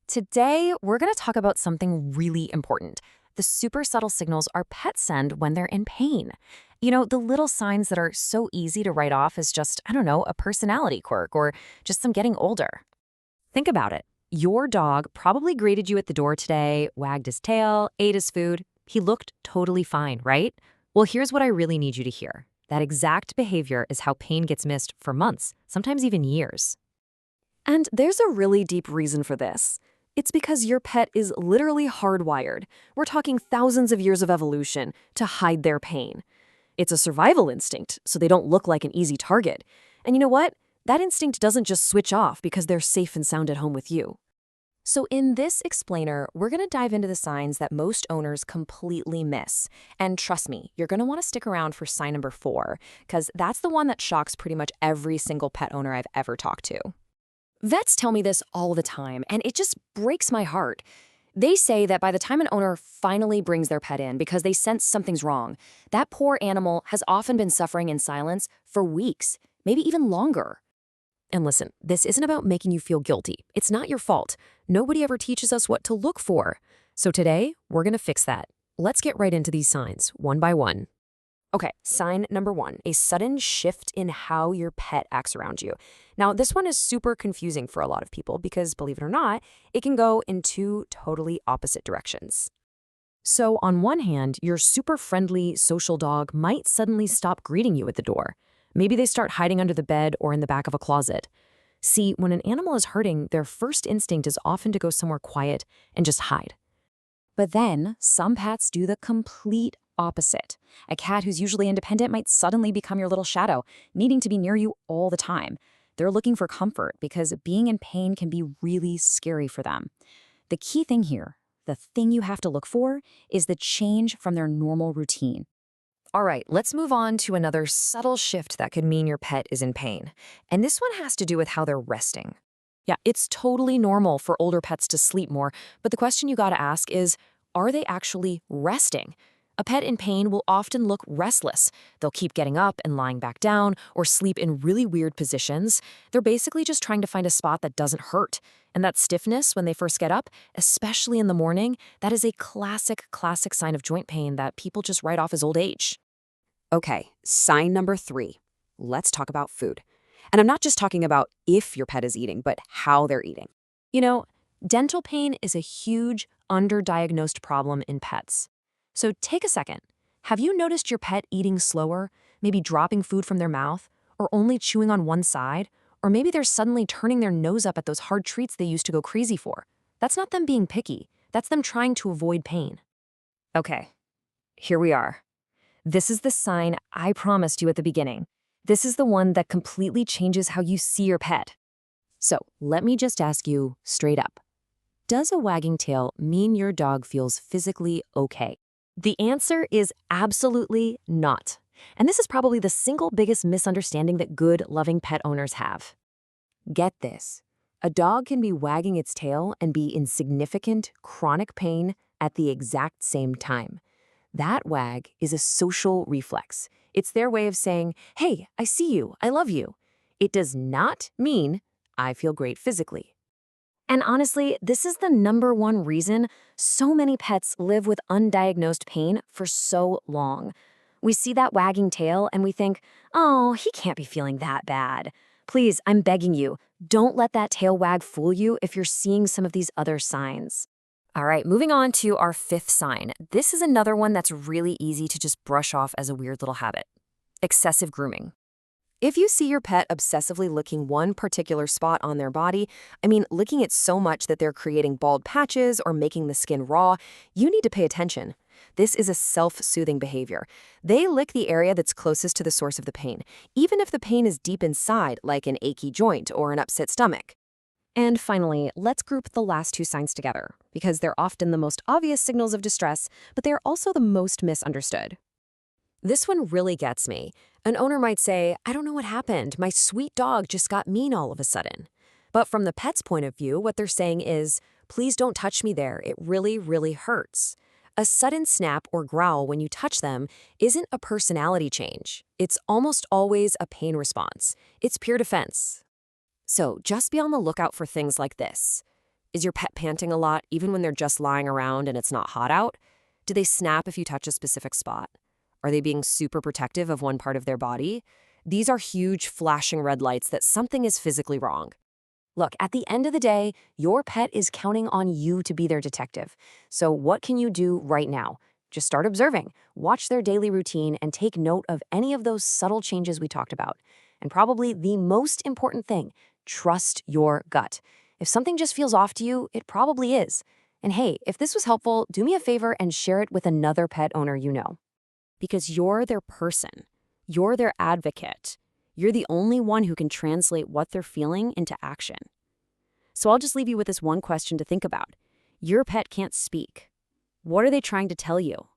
Today, we're going to talk about something really important: the super subtle signals our pets send when they're in pain. The little signs that are so easy to write off as just, I don't know, a personality quirk or just some getting older. Think about it. Your dog probably greeted you at the door today, wagged his tail, ate his food. He looked totally fine, right? Well, here's what I really need you to hear. That exact behavior is how pain gets missed for months, sometimes even years. And there's a really deep reason for this. It's because your pet is literally hardwired. We're talking thousands of years of evolution to hide their pain. It's a survival instinct, so they don't look like an easy target. And you know what? That instinct doesn't just switch off because they're safe and sound at home with you. So in this explainer, we're going to dive into the signs that most owners completely miss. And trust me, you're going to want to stick around for sign number 4, because that's the one that shocks pretty much every single pet owner I've ever talked to. Vets tell me this all the time, and it just breaks my heart. They say that by the time an owner finally brings their pet in because they sense something's wrong, that poor animal has often been suffering in silence for weeks, maybe even longer. And listen, this isn't about making you feel guilty. It's not your fault. Nobody ever teaches us what to look for. So today, we're going to fix that. Let's get right into these signs, one by one. Okay, sign number 1, a sudden shift in how your pet acts around you. Now, this one is super confusing for a lot of people because, believe it or not, it can go in two totally opposite directions. So, on one hand, your super friendly social dog might suddenly stop greeting you at the door. Maybe they start hiding under the bed or in the back of a closet. See, when an animal is hurting, their first instinct is often to go somewhere quiet and just hide. But then, some pets do the complete opposite. A cat who's usually independent might suddenly become your little shadow, needing to be near you all the time. They're looking for comfort because being in pain can be really scary for them. The key thing here, the thing you have to look for, is the change from their normal routine. All right, let's move on to another subtle shift that could mean your pet is in pain. And this one has to do with how they're resting. Yeah, it's totally normal for older pets to sleep more, but the question you gotta ask is, are they actually resting? A pet in pain will often look restless. They'll keep getting up and lying back down or sleep in really weird positions. They're basically just trying to find a spot that doesn't hurt. And that stiffness when they first get up, especially in the morning, that is a classic sign of joint pain that people just write off as old age. Okay, sign number 3. Let's talk about food. And I'm not just talking about if your pet is eating, but how they're eating. You know, dental pain is a huge, underdiagnosed problem in pets. So take a second. Have you noticed your pet eating slower, maybe dropping food from their mouth, or only chewing on one side? Or maybe they're suddenly turning their nose up at those hard treats they used to go crazy for. That's not them being picky. That's them trying to avoid pain. Okay, here we are. This is the sign I promised you at the beginning. This is the one that completely changes how you see your pet. So let me just ask you straight up. Does a wagging tail mean your dog feels physically okay? The answer is absolutely not. And this is probably the single biggest misunderstanding that good, loving pet owners have. Get this. A dog can be wagging its tail and be in significant, chronic pain at the exact same time. That wag is a social reflex. It's their way of saying, hey, I see you, I love you. It does not mean I feel great physically. And honestly, this is the number one reason so many pets live with undiagnosed pain for so long. We see that wagging tail and we think, oh, he can't be feeling that bad. Please, I'm begging you, don't let that tail wag fool you if you're seeing some of these other signs. All right, moving on to our 5th sign. This is another one that's really easy to just brush off as a weird little habit: excessive grooming. If you see your pet obsessively licking one particular spot on their body, licking it so much that they're creating bald patches or making the skin raw, you need to pay attention. This is a self-soothing behavior. They lick the area that's closest to the source of the pain, even if the pain is deep inside, like an achy joint or an upset stomach. And finally, let's group the last 2 signs together, because they're often the most obvious signals of distress, but they're also the most misunderstood. This one really gets me. An owner might say, I don't know what happened. My sweet dog just got mean all of a sudden. But from the pet's point of view, what they're saying is, please don't touch me there. It really hurts. A sudden snap or growl when you touch them isn't a personality change. It's almost always a pain response. It's pure defense. So just be on the lookout for things like this. Is your pet panting a lot, even when they're just lying around and it's not hot out? Do they snap if you touch a specific spot? Are they being super protective of one part of their body? These are huge flashing red lights that something is physically wrong. Look, at the end of the day, your pet is counting on you to be their detective. So what can you do right now? Just start observing, watch their daily routine, and take note of any of those subtle changes we talked about. And probably the most important thing, trust your gut. If something just feels off to you, it probably is. And hey, if this was helpful, do me a favor and share it with another pet owner you know. Because you're their person. You're their advocate. You're the only one who can translate what they're feeling into action. So I'll just leave you with this one question to think about. Your pet can't speak. What are they trying to tell you?